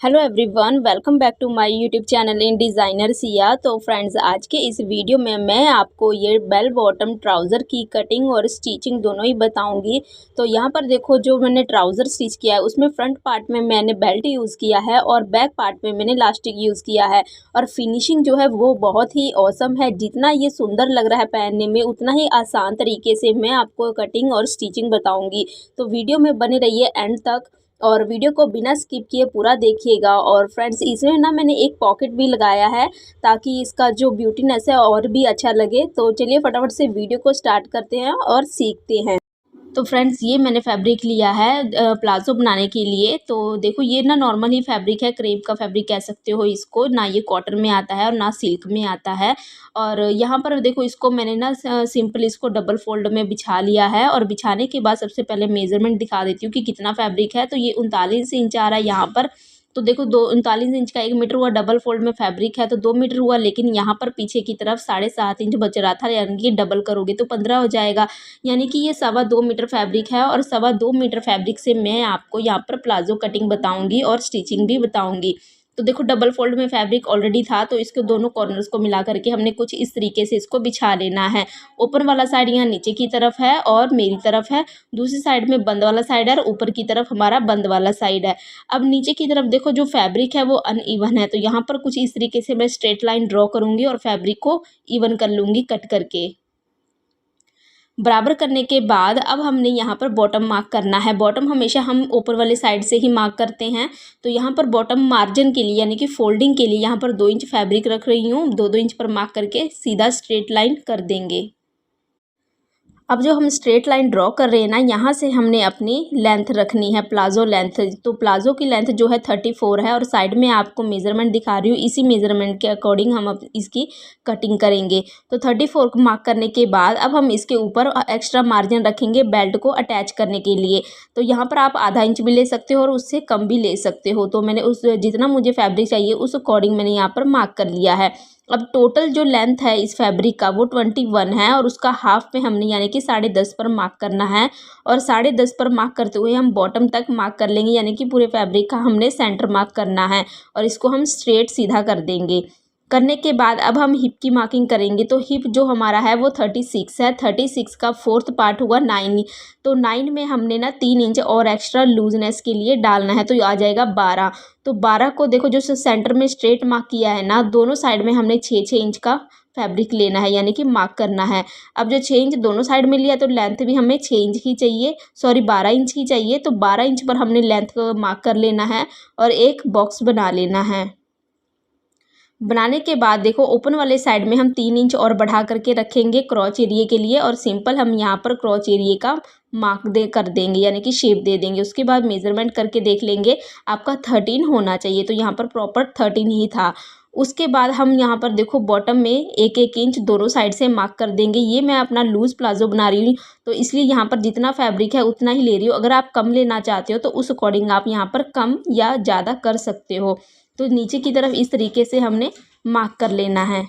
Hello everyone, welcome back to my YouTube channel in designer Siya. तो friends, आज के इस वीडियो में मैं आपको ये बेल बॉटम ट्राउज़र की कटिंग और स्टिचिंग दोनों ही बताऊंगी। तो यहाँ पर देखो, जो मैंने ट्राउज़र स्टिच किया है उसमें फ्रंट पार्ट में मैंने बेल्ट यूज़ किया है और बैक पार्ट में मैंने इलास्टिक यूज़ किया है। और फिनिशिंग जो है वो बहुत ही ऑसम है। जितना ये सुंदर लग रहा है पहनने में, उतना ही आसान तरीके से मैं आपको कटिंग और स्टिचिंग बताऊँगी। तो वीडियो में बने रहिए एंड तक और वीडियो को बिना स्किप किए पूरा देखिएगा। और फ्रेंड्स, इसमें ना मैंने एक पॉकेट भी लगाया है ताकि इसका जो ब्यूटीनेस है और भी अच्छा लगे। तो चलिए फटाफट से वीडियो को स्टार्ट करते हैं और सीखते हैं। तो फ्रेंड्स, ये मैंने फैब्रिक लिया है प्लाज़ो बनाने के लिए। तो देखो, ये ना नॉर्मल ही फैब्रिक है, क्रेप का फैब्रिक कह सकते हो इसको। ना ये कॉटन में आता है और ना सिल्क में आता है। और यहाँ पर देखो, इसको मैंने ना सिंपल इसको डबल फोल्ड में बिछा लिया है। और बिछाने के बाद सबसे पहले मेज़रमेंट दिखा देती हूँ कि कितना फैब्रिक है। तो ये 39 इंच आ रहा है यहाँ पर। तो देखो, 39 इंच का 1 मीटर हुआ, डबल फोल्ड में फैब्रिक है तो 2 मीटर हुआ। लेकिन यहाँ पर पीछे की तरफ 7.5 इंच बच रहा था, यानी कि डबल करोगे तो 15 हो जाएगा। यानी कि ये 2.25 मीटर फैब्रिक है। और 2.25 मीटर फैब्रिक से मैं आपको यहाँ पर प्लाजो कटिंग बताऊंगी और स्टिचिंग भी बताऊंगी। तो देखो, डबल फोल्ड में फैब्रिक ऑलरेडी था, तो इसके दोनों कॉर्नर्स को मिला करके हमने कुछ इस तरीके से इसको बिछा लेना है। ऊपर वाला साइड यहाँ नीचे की तरफ है और मेरी तरफ है, दूसरी साइड में बंद वाला साइड है और ऊपर की तरफ हमारा बंद वाला साइड है। अब नीचे की तरफ देखो, जो फैब्रिक है वो अनइवन है, तो यहाँ पर कुछ इस तरीके से मैं स्ट्रेट लाइन ड्रॉ करूंगी और फैब्रिक को इवन कर लूंगी कट करके। बराबर करने के बाद अब हमने यहाँ पर बॉटम मार्क करना है। बॉटम हमेशा हम ऊपर वाले साइड से ही मार्क करते हैं। तो यहाँ पर बॉटम मार्जिन के लिए, यानी कि फोल्डिंग के लिए, यहाँ पर 2 इंच फैब्रिक रख रही हूँ। 2-2 इंच पर मार्क करके सीधा स्ट्रेट लाइन कर देंगे। अब जो हम स्ट्रेट लाइन ड्रॉ कर रहे हैं ना, यहाँ से हमने अपनी लेंथ रखनी है, प्लाजो लेंथ। तो प्लाजो की लेंथ जो है 34 है और साइड में आपको मेज़रमेंट दिखा रही हूँ। इसी मेज़रमेंट के अकॉर्डिंग हम अब इसकी कटिंग करेंगे। तो 34 को मार्क करने के बाद अब हम इसके ऊपर एक्स्ट्रा मार्जिन रखेंगे बेल्ट को अटैच करने के लिए। तो यहाँ पर आप आधा इंच भी ले सकते हो और उससे कम भी ले सकते हो। तो मैंने उस जितना मुझे फैब्रिक चाहिए उस अकॉर्डिंग मैंने यहाँ पर मार्क कर लिया है। अब टोटल जो लेंथ है इस फैब्रिक का वो 21 है और उसका हाफ में हमने, यानी कि 10.5 पर मार्क करना है। और 10.5 पर मार्क करते हुए हम बॉटम तक मार्क कर लेंगे, यानी कि पूरे फैब्रिक का हमने सेंटर मार्क करना है। और इसको हम स्ट्रेट सीधा कर देंगे। करने के बाद अब हम हिप की मार्किंग करेंगे। तो हिप जो हमारा है वो 36 है। 36 का फोर्थ पार्ट हुआ 9। तो 9 में हमने ना 3 इंच और एक्स्ट्रा लूजनेस के लिए डालना है, तो आ जाएगा 12। तो 12 को देखो, जो सेंटर में स्ट्रेट मार्क किया है ना, दोनों साइड में हमने 6-6 इंच का फैब्रिक लेना है, यानी कि मार्क करना है। अब जो 6 इंच दोनों साइड में लिया तो लेंथ भी हमें 6 इंच की चाहिए, सॉरी 12 इंच की चाहिए। तो 12 इंच पर हमने लेंथ को मार्क कर लेना है और एक बॉक्स बना लेना है। बनाने के बाद देखो, ओपन वाले साइड में हम 3 इंच और बढ़ा करके रखेंगे क्रॉच एरिया के लिए। और सिंपल हम यहाँ पर क्रॉच एरिया का मार्क कर देंगे, यानी कि शेप दे देंगे। उसके बाद मेजरमेंट करके देख लेंगे, आपका 13 होना चाहिए। तो यहाँ पर प्रॉपर 13 ही था। उसके बाद हम यहाँ पर देखो, बॉटम में 1-1 इंच दोनों साइड से मार्क कर देंगे। ये मैं अपना लूज प्लाजो बना रही हूँ, तो इसलिए यहाँ पर जितना फैब्रिक है उतना ही ले रही हूँ। अगर आप कम लेना चाहते हो तो उस अकॉर्डिंग आप यहाँ पर कम या ज़्यादा कर सकते हो। तो नीचे की तरफ इस तरीके से हमने मार्क कर लेना है।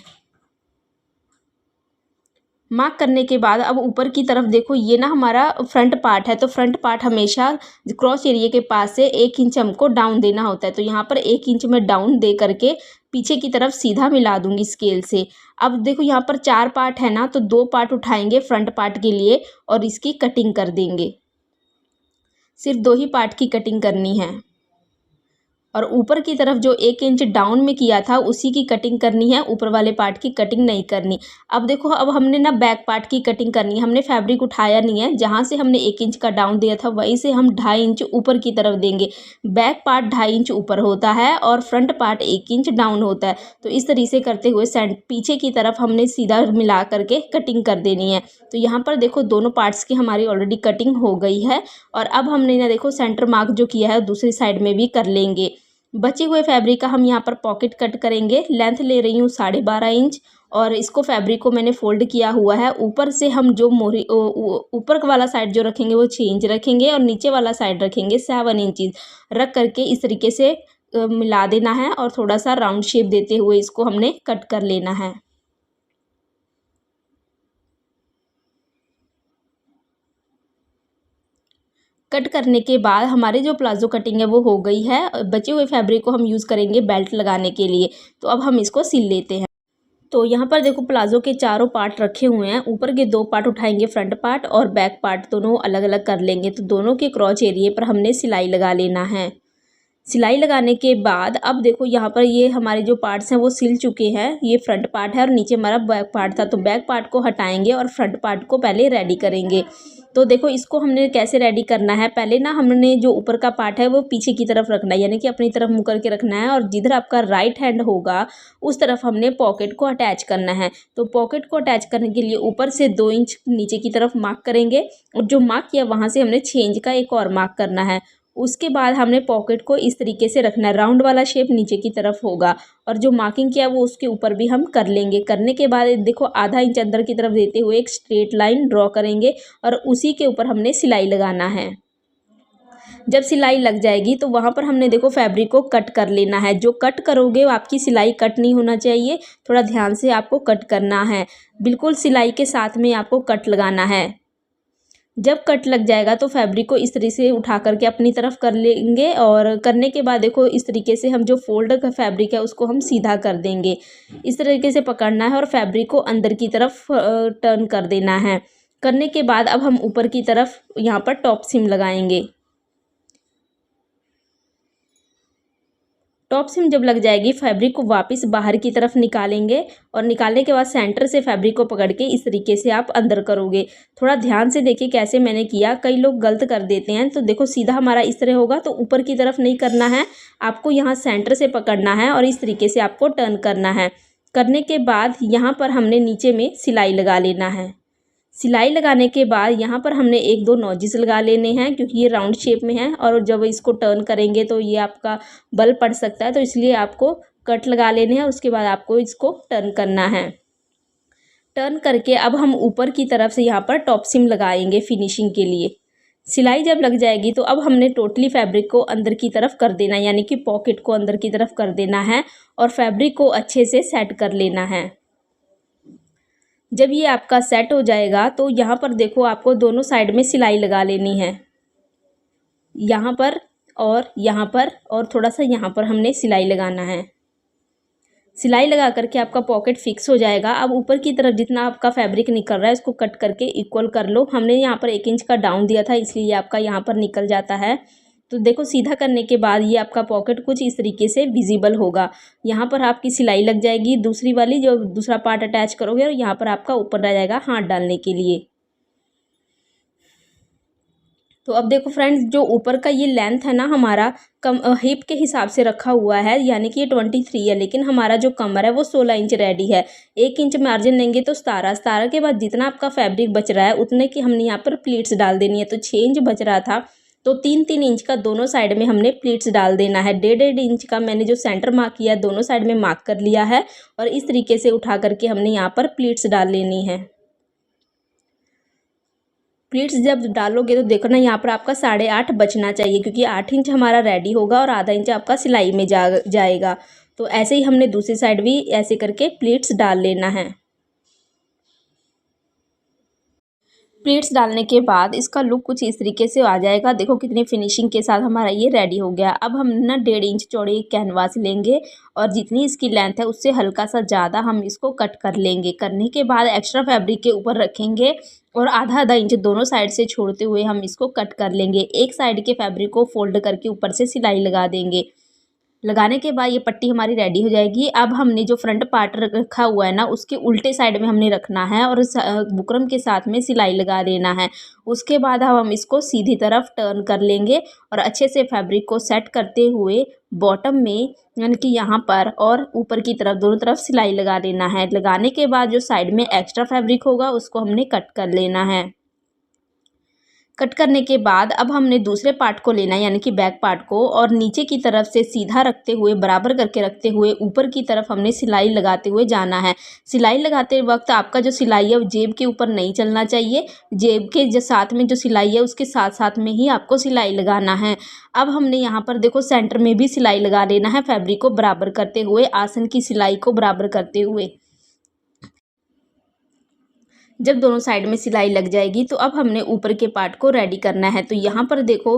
मार्क करने के बाद अब ऊपर की तरफ देखो, ये ना हमारा फ्रंट पार्ट है। तो फ्रंट पार्ट हमेशा क्रॉस एरिया के पास से 1 इंच हमको डाउन देना होता है। तो यहाँ पर 1 इंच में डाउन दे करके पीछे की तरफ सीधा मिला दूंगी स्केल से। अब देखो, यहाँ पर 4 पार्ट है ना, तो 2 पार्ट उठाएंगे फ्रंट पार्ट के लिए और इसकी कटिंग कर देंगे। सिर्फ 2 ही पार्ट की कटिंग करनी है। और ऊपर की तरफ जो 1 इंच डाउन में किया था उसी की कटिंग करनी है, ऊपर वाले पार्ट की कटिंग नहीं करनी। अब देखो, अब हमने ना बैक पार्ट की कटिंग करनी है। हमने फैब्रिक उठाया नहीं है, जहाँ से हमने 1 इंच का डाउन दिया था वहीं से हम 2.5 इंच ऊपर की तरफ देंगे। बैक पार्ट 2.5 इंच ऊपर होता है और फ्रंट पार्ट 1 इंच डाउन होता है। तो इस तरीके से करते हुए पीछे की तरफ हमने सीधा मिला करके कटिंग कर देनी है। तो यहाँ पर देखो, दोनों पार्ट्स की हमारी ऑलरेडी कटिंग हो गई है। और अब हमने ना देखो, सेंटर मार्क जो किया है दूसरी साइड में भी कर लेंगे। बचे हुए फैब्रिक का हम यहाँ पर पॉकेट कट करेंगे। लेंथ ले रही हूँ 12.5 इंच और इसको फैब्रिक को मैंने फोल्ड किया हुआ है। ऊपर से हम जो मोरी ऊपर वाला साइड जो रखेंगे वो 6 इंच रखेंगे और नीचे वाला साइड रखेंगे 7 इंच रख करके इस तरीके से मिला देना है। और थोड़ा सा राउंड शेप देते हुए इसको हमने कट कर लेना है। कट करने के बाद हमारे जो प्लाजो कटिंग है वो हो गई है। बचे हुए फैब्रिक को हम यूज़ करेंगे बेल्ट लगाने के लिए। तो अब हम इसको सिल लेते हैं। तो यहाँ पर देखो प्लाजो के चारों पार्ट रखे हुए हैं। ऊपर के 2 पार्ट उठाएंगे, फ्रंट पार्ट और बैक पार्ट दोनों अलग अलग कर लेंगे। तो दोनों के क्रॉच एरिए पर हमने सिलाई लगा लेना है। सिलाई लगाने के बाद अब देखो यहाँ पर ये हमारे जो पार्ट्स हैं वो सिल चुके हैं। ये फ्रंट पार्ट है और नीचे हमारा बैक पार्ट था। तो बैक पार्ट को हटाएंगे और फ्रंट पार्ट को पहले रेडी करेंगे। तो देखो इसको हमने कैसे रेडी करना है। पहले ना हमने जो ऊपर का पार्ट है वो पीछे की तरफ रखना है, यानी कि अपनी तरफ मुँह करके रखना है। और जिधर आपका राइट हैंड होगा उस तरफ हमने पॉकेट को अटैच करना है। तो पॉकेट को अटैच करने के लिए ऊपर से 2 इंच नीचे की तरफ मार्क करेंगे और जो मार्क किया वहाँ से हमने 6 इंच का एक और मार्क करना है। उसके बाद हमने पॉकेट को इस तरीके से रखना है, राउंड वाला शेप नीचे की तरफ होगा और जो मार्किंग किया वो उसके ऊपर भी हम कर लेंगे। करने के बाद देखो आधा इंच अंदर की तरफ देते हुए एक स्ट्रेट लाइन ड्रॉ करेंगे और उसी के ऊपर हमने सिलाई लगाना है। जब सिलाई लग जाएगी तो वहाँ पर हमने देखो फैब्रिक को कट कर लेना है। जो कट करोगे आपकी सिलाई कट नहीं होना चाहिए, थोड़ा ध्यान से आपको कट करना है। बिल्कुल सिलाई के साथ में आपको कट लगाना है। जब कट लग जाएगा तो फैब्रिक को इस तरीके से उठा करके अपनी तरफ कर लेंगे और करने के बाद देखो इस तरीके से हम जो फोल्ड का फैब्रिक है उसको हम सीधा कर देंगे। इस तरीके से पकड़ना है और फैब्रिक को अंदर की तरफ टर्न कर देना है। करने के बाद अब हम ऊपर की तरफ यहाँ पर टॉप सिम लगाएंगे। टॉप सिम जब लग जाएगी फैब्रिक को वापस बाहर की तरफ निकालेंगे और निकालने के बाद सेंटर से फैब्रिक को पकड़ के इस तरीके से आप अंदर करोगे। थोड़ा ध्यान से देखिए कैसे मैंने किया, कई लोग गलत कर देते हैं। तो देखो सीधा हमारा इस तरह होगा, तो ऊपर की तरफ नहीं करना है, आपको यहाँ सेंटर से पकड़ना है और इस तरीके से आपको टर्न करना है। करने के बाद यहाँ पर हमने नीचे में सिलाई लगा लेना है। सिलाई लगाने के बाद यहाँ पर हमने 1-2 नॉजिस लगा लेने हैं, क्योंकि ये राउंड शेप में है और जब इसको टर्न करेंगे तो ये आपका बल पड़ सकता है। तो इसलिए आपको कट लगा लेने हैं, उसके बाद आपको इसको टर्न करना है। टर्न करके अब हम ऊपर की तरफ से यहाँ पर टॉप सिम लगाएंगे फिनिशिंग के लिए। सिलाई जब लग जाएगी तो अब हमने टोटली फैब्रिक को अंदर की तरफ कर देना है, यानी कि पॉकेट को अंदर की तरफ कर देना है और फैब्रिक को अच्छे से सेट कर लेना है। जब ये आपका सेट हो जाएगा तो यहाँ पर देखो आपको दोनों साइड में सिलाई लगा लेनी है, यहाँ पर और थोड़ा सा यहाँ पर हमने सिलाई लगाना है। सिलाई लगा करके आपका पॉकेट फिक्स हो जाएगा। अब ऊपर की तरफ जितना आपका फैब्रिक निकल रहा है उसको कट करके इक्वल कर लो। हमने यहाँ पर 1 इंच का डाउन दिया था, इसलिए आपका यहाँ पर निकल जाता है। तो देखो सीधा करने के बाद ये आपका पॉकेट कुछ इस तरीके से विजिबल होगा। यहाँ पर आपकी सिलाई लग जाएगी, दूसरी वाली जो दूसरा पार्ट अटैच करोगे और यहाँ पर आपका ऊपर रह जाएगा हाथ डालने के लिए। तो अब देखो फ्रेंड्स, जो ऊपर का ये लेंथ है ना हमारा कम हिप के हिसाब से रखा हुआ है, यानी कि ये 23 है, लेकिन हमारा जो कमर है वो 16 इंच रेडी है। 1 इंच मार्जिन लेंगे तो 17 के बाद जितना आपका फैब्रिक बच रहा है उतने की हमने यहाँ पर प्लीट्स डाल देनी है। तो 6 इंच बच रहा था, तो 3-3 इंच का दोनों साइड में हमने प्लीट्स डाल देना है। 1.5 इंच का मैंने जो सेंटर मार्क किया दोनों साइड में मार्क कर लिया है और इस तरीके से उठा करके हमने यहाँ पर प्लीट्स डाल लेनी है। प्लीट्स जब डालोगे तो देखो ना यहाँ पर आपका 8.5 बचना चाहिए, क्योंकि 8 इंच हमारा रेडी होगा और आधा इंच आपका सिलाई में जाएगा। तो ऐसे ही हमने दूसरी साइड भी ऐसे करके प्लीट्स डाल लेना है। प्लीट्स डालने के बाद इसका लुक कुछ इस तरीके से आ जाएगा। देखो कितनी फिनिशिंग के साथ हमारा ये रेडी हो गया। अब हम ना 1.5 इंच चौड़ी कैनवास लेंगे और जितनी इसकी लेंथ है उससे हल्का सा ज़्यादा हम इसको कट कर लेंगे। करने के बाद एक्स्ट्रा फैब्रिक के ऊपर रखेंगे और आधा इंच दोनों साइड से छोड़ते हुए हम इसको कट कर लेंगे। एक साइड के फैब्रिक को फोल्ड करके ऊपर से सिलाई लगा देंगे। लगाने के बाद ये पट्टी हमारी रेडी हो जाएगी। अब हमने जो फ्रंट पार्ट रखा हुआ है ना उसके उल्टे साइड में हमने रखना है और बुकरम के साथ में सिलाई लगा देना है। उसके बाद हम इसको सीधी तरफ टर्न कर लेंगे और अच्छे से फैब्रिक को सेट करते हुए बॉटम में यानी कि यहाँ पर और ऊपर की तरफ दोनों तरफ सिलाई लगा देना है। लगाने के बाद जो साइड में एक्स्ट्रा फैब्रिक होगा उसको हमने कट कर लेना है। कट करने के बाद अब हमने दूसरे पार्ट को लेना है, यानी कि बैक पार्ट को, और नीचे की तरफ से सीधा रखते हुए बराबर करके रखते हुए ऊपर की तरफ हमने सिलाई लगाते हुए जाना है। सिलाई लगाते वक्त आपका जो सिलाई है वो जेब के ऊपर नहीं चलना चाहिए, जेब के जो साथ में जो सिलाई है उसके साथ साथ में ही आपको सिलाई लगाना है। अब हमने यहाँ पर देखो सेंटर में भी सिलाई लगा देना है, फैब्रिक को बराबर करते हुए, आसन की सिलाई को बराबर करते हुए। जब दोनों साइड में सिलाई लग जाएगी तो अब हमने ऊपर के पार्ट को रेडी करना है। तो यहाँ पर देखो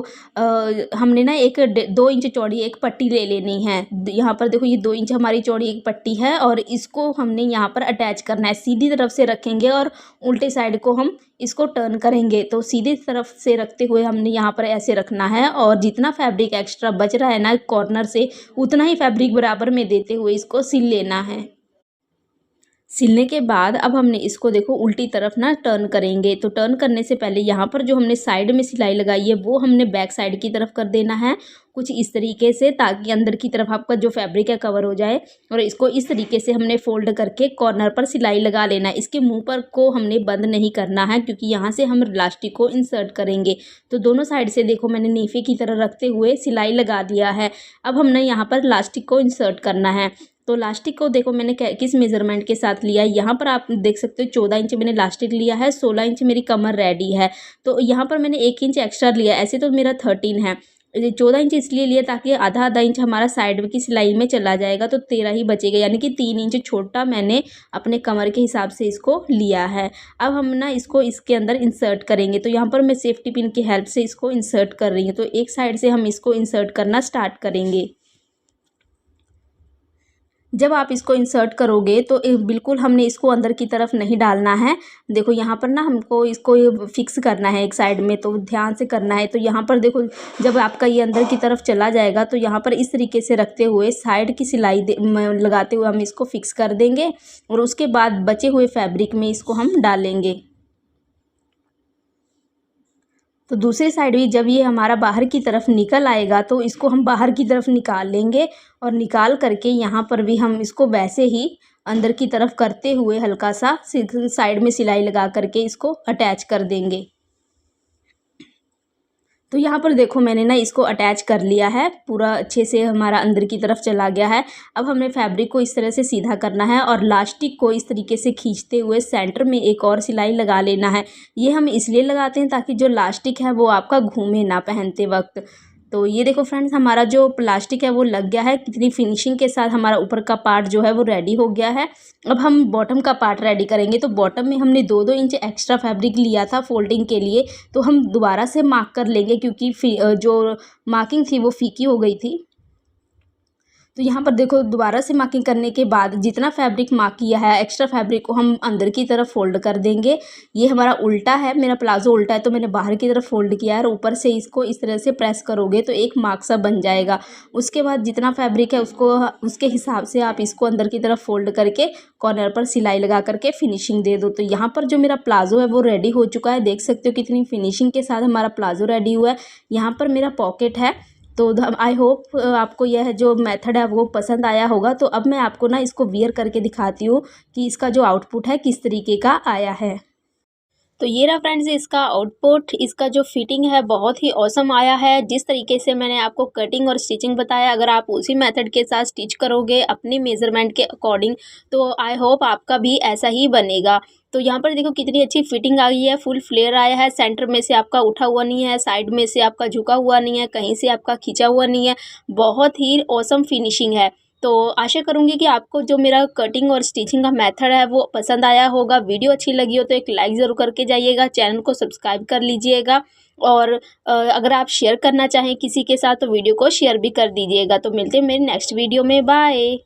हमने ना एक 2 इंच चौड़ी एक पट्टी ले लेनी है। यहाँ पर देखो ये 2 इंच हमारी चौड़ी एक पट्टी है और इसको हमने यहाँ पर अटैच करना है। सीधी तरफ से रखेंगे और उल्टे साइड को हम इसको टर्न करेंगे। तो सीधी तरफ से रखते हुए हमने यहाँ पर ऐसे रखना है और जितना फैब्रिक एक्स्ट्रा बच रहा है ना कॉर्नर से, उतना ही फैब्रिक बराबर में देते हुए इसको सिल लेना है। सिलने के बाद अब हमने इसको देखो उल्टी तरफ ना टर्न करेंगे। तो टर्न करने से पहले यहाँ पर जो हमने साइड में सिलाई लगाई है वो हमने बैक साइड की तरफ कर देना है, कुछ इस तरीके से, ताकि अंदर की तरफ आपका जो फैब्रिक है कवर हो जाए। और इसको इस तरीके से हमने फोल्ड करके कॉर्नर पर सिलाई लगा लेना है। इसके मुंह पर को हमने बंद नहीं करना है क्योंकि यहाँ से हम इलास्टिक को इंसर्ट करेंगे। तो दोनों साइड से देखो मैंने नेफे की तरह रखते हुए सिलाई लगा दिया है। अब हमने यहाँ पर इलास्टिक को इंसर्ट करना है। तो लास्टिक को देखो मैंने किस मेज़रमेंट के साथ लिया है। यहाँ पर आप देख सकते हो 14 इंच मैंने लास्टिक लिया है, 16 इंच मेरी कमर रेडी है। तो यहाँ पर मैंने 1 इंच एक्स्ट्रा लिया, ऐसे तो मेरा 13 है। 14 इंच इसलिए लिया ताकि आधा आधा इंच हमारा साइड की सिलाई में चला जाएगा, तो 13 ही बचेगा, यानी कि 3 इंच छोटा मैंने अपने कमर के हिसाब से इसको लिया है। अब हम ना इसको इसके अंदर इंसर्ट करेंगे। तो यहाँ पर मैं सेफ्टी पिन की हेल्प से इसको इंसर्ट कर रही हूँ। तो एक साइड से हम इसको इंसर्ट करना स्टार्ट करेंगे। जब आप इसको इंसर्ट करोगे तो बिल्कुल हमने इसको अंदर की तरफ नहीं डालना है। देखो यहाँ पर ना हमको इसको फिक्स करना है एक साइड में, तो ध्यान से करना है। तो यहाँ पर देखो जब आपका ये अंदर की तरफ चला जाएगा तो यहाँ पर इस तरीके से रखते हुए साइड की सिलाई लगाते हुए हम इसको फिक्स कर देंगे और उसके बाद बचे हुए फैब्रिक में इसको हम डालेंगे। तो दूसरी साइड भी जब ये हमारा बाहर की तरफ निकल आएगा तो इसको हम बाहर की तरफ निकाल लेंगे और निकाल करके यहाँ पर भी हम इसको वैसे ही अंदर की तरफ करते हुए हल्का सा साइड में सिलाई लगा करके इसको अटैच कर देंगे। तो यहाँ पर देखो मैंने ना इसको अटैच कर लिया है, पूरा अच्छे से हमारा अंदर की तरफ चला गया है। अब हमें फैब्रिक को इस तरह से सीधा करना है और लास्टिक को इस तरीके से खींचते हुए सेंटर में एक और सिलाई लगा लेना है। ये हम इसलिए लगाते हैं ताकि जो लास्टिक है वो आपका घूमे ना पहनते वक्त। तो ये देखो फ्रेंड्स हमारा जो प्लास्टिक है वो लग गया है, कितनी फिनिशिंग के साथ हमारा ऊपर का पार्ट जो है वो रेडी हो गया है। अब हम बॉटम का पार्ट रेडी करेंगे। तो बॉटम में हमने 2-2 इंच एक्स्ट्रा फैब्रिक लिया था फोल्डिंग के लिए, तो हम दोबारा से मार्क कर लेंगे क्योंकि जो मार्किंग थी वो फीकी हो गई थी। तो यहाँ पर देखो दोबारा से मार्किंग करने के बाद जितना फैब्रिक मार्क किया है एक्स्ट्रा फैब्रिक को हम अंदर की तरफ फोल्ड कर देंगे। ये हमारा उल्टा है, मेरा प्लाजो उल्टा है तो मैंने बाहर की तरफ फोल्ड किया है और ऊपर से इसको इस तरह से प्रेस करोगे तो एक मार्क सा बन जाएगा। उसके बाद जितना फैब्रिक है उसको उसके हिसाब से आप इसको अंदर की तरफ फोल्ड करके कॉर्नर पर सिलाई लगा करके फिनिशिंग दे दो। तो यहाँ पर जो मेरा प्लाजो है वो रेडी हो चुका है, देख सकते हो कितनी फिनिशिंग के साथ हमारा प्लाजो रेडी हुआ है। यहाँ पर मेरा पॉकेट है। तो आई होप आपको यह जो मेथड है वो पसंद आया होगा। तो अब मैं आपको ना इसको वियर करके दिखाती हूँ कि इसका जो आउटपुट है किस तरीके का आया है। तो ये रहा फ्रेंड्स इसका आउटपुट। इसका जो फिटिंग है बहुत ही ऑसम आया है। जिस तरीके से मैंने आपको कटिंग और स्टिचिंग बताया, अगर आप उसी मेथड के साथ स्टिच करोगे अपनी मेज़रमेंट के अकॉर्डिंग तो आई होप आपका भी ऐसा ही बनेगा। तो यहाँ पर देखो कितनी अच्छी फिटिंग आ गई है, फुल फ्लेयर आया है, सेंटर में से आपका उठा हुआ नहीं है, साइड में से आपका झुका हुआ नहीं है, कहीं से आपका खींचा हुआ नहीं है। बहुत ही ऑसम फिनिशिंग है। तो आशा करूँगी कि आपको जो मेरा कटिंग और स्टिचिंग का मेथड है वो पसंद आया होगा। वीडियो अच्छी लगी हो तो एक लाइक ज़रूर करके जाइएगा, चैनल को सब्सक्राइब कर लीजिएगा और अगर आप शेयर करना चाहें किसी के साथ तो वीडियो को शेयर भी कर दीजिएगा। तो मिलते हैं मेरे नेक्स्ट वीडियो में, बाय।